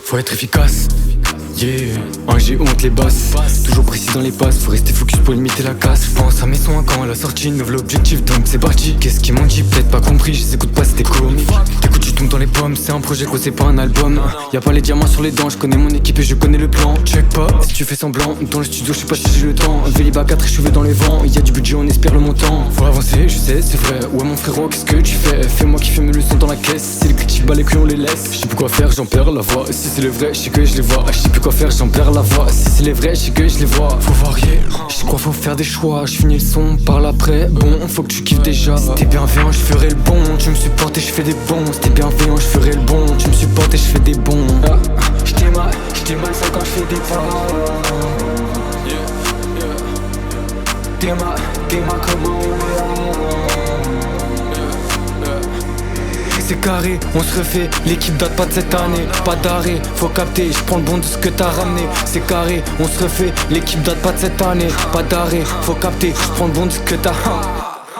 Faut être efficace. Yeah, j'ai honte les basses. Toujours précis dans les passes, faut rester focus pour limiter la casse. J'pense à mes sons quand à la sortie, nouvel objectif donc c'est parti. Qu'est-ce qu'ils m'ont dit, peut-être pas compris, je les écoute pas, c'était comique. T'écoutes, tu tombes dans les pommes, c'est un projet quoi, c'est pas un album. Y'a pas les diamants sur les dents, je connais mon équipe et je connais le plan. Check pas, si tu fais semblant, dans le studio je sais pas si j'ai le temps. Vélib à 4 échoué dans les vents, y'a du budget, on espère le montant. Faut avancer, je sais, c'est vrai, ouais mon frérot, qu'est-ce que tu fais? Fais-moi kiffer mes leçons dans la caisse, c'est les critiques bas les couilles on les laisse. Je sais plus quoi faire, j'en perds la voix, si c'est le vrai, je sais que je les vois. Je sais plus quoi faire, j'en perds la voix. Si c'est les vrais, je sais que je les vois. Faut varier, je sais quoi, faut faire des choix. Je finis le son, parle après. Bon, faut que tu kiffes déjà. Si t'es bienveillant, je ferai le bon. Tu me supportes et je fais des bons. Si t'es bienveillant, je ferai le bon. Tu me supportes et je fais des bons. J'étais mal ça quand je fais des pas. T'es mal comment c'est carré, on se refait, l'équipe date pas de cette année. Pas d'arrêt, faut capter, je prends le bon de ce que t'as ramené. C'est carré, on se refait, l'équipe date pas de cette année. Pas d'arrêt, faut capter, je prends le bon de ce que t'as.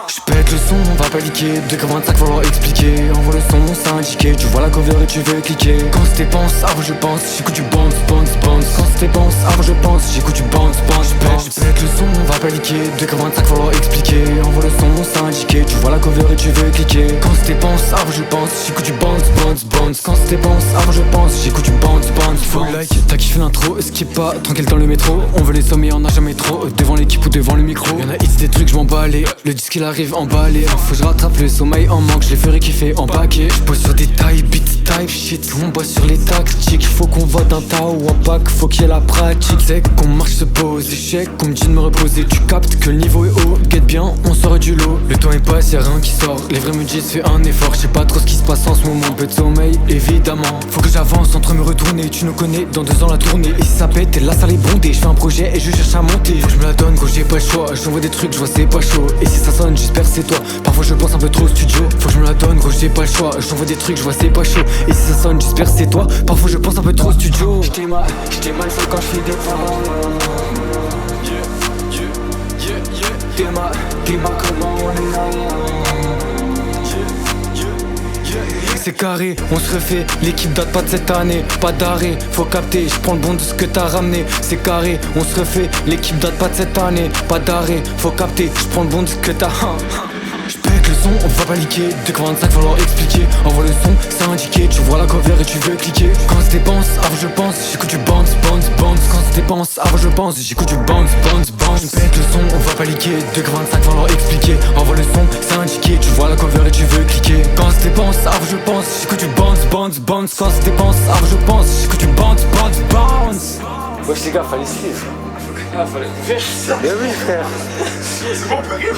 J'pète le son, on va paniquer. 2,25 falloir expliquer. Envoie le son, c'est indiqué. Tu vois la cover et tu veux cliquer. Quand c'était pense, avant je pense, j'écoute du bounce. Quand c'était pense, avant je pense, j'écoute du bounce. J'pète le son, on va paniquer. 2,25 falloir expliquer. Envoie le son, c'est indiqué. Tu vois la cover et tu veux cliquer. Quand c'était pense, avant je pense, j'écoute du bounce. Quand c'était pense, avant je pense, j'écoute du bounce. Full like, t'as kiffé l'intro, skip pas, tranquille dans le métro. On veut les sommes et on a jamais trop. Devant l'équipe ou devant le micro. Y'en a hits des trucs, je m'en bats les. Le disque il arrive emballé. Faut que je rattrape le sommeil en manque, je les ferai kiffer en paquet. Je pose sur des tailles, beat type shit. On boit sur les tactiques. Faut qu'on vote un tao ou un pack, faut qu'il y ait la pratique. C'est qu'on marche se pose, échec, qu'on me dit de me reposer. Tu captes que le niveau est haut, guette bien, on sort du lot. Le temps est passé, y'a rien qui sort. Les vrais me disent fais un effort. Je sais pas trop ce qui se passe en ce moment, peu de sommeil, évidemment. Faut que j'avance entre me retourner. Tu nous connais, dans 2 ans la tournée. Et si ça pète, et là ça les bondé. Je fais un projet et je cherche à monter. Faut que je me la donne quand j'ai pas le choix. J'envoie des trucs, je vois c'est pas chaud. Et si ça sonne, j'espère c'est toi. Parfois je pense un peu trop au studio. Faut que je me la donne quand j'ai pas le choix. J'envoie des trucs, je vois c'est pas chaud. Et si ça sonne, j'espère c'est toi. Parfois je pense un peu trop au studio. J'étais mal seul quand je fais des pas. T'es mal comment on est là. C'est carré, on se refait, l'équipe date pas de cette année. Pas d'arrêt, faut capter, je prends le bon de ce que t'as ramené. C'est carré, on se refait, l'équipe date pas de cette année. Pas d'arrêt, faut capter, je prends le bon de ce que t'as. J'pète le son, on va paniquer. 2,25 falloir expliquer. Envoie le son, c'est indiqué. Tu vois la cover et tu veux cliquer. Quand c'était pense, avant je pense, j'écoute du bounce. Quand c'était pense, avant je pense, j'écoute du bounce. J'pète le son, on va paniquer. 2,25 falloir expliquer. Envoie le son, c'est indiqué. Tu vois la cover et tu veux cliquer. Quand c'était pense, avant je pense, j'écoute du bounce. Quand c'était pense, avant je pense, j'écoute du bounce. Wesh les gars, fallait suivre. Ah, fallait faire ça. Mais oui frère. C'est bon, on peut rire.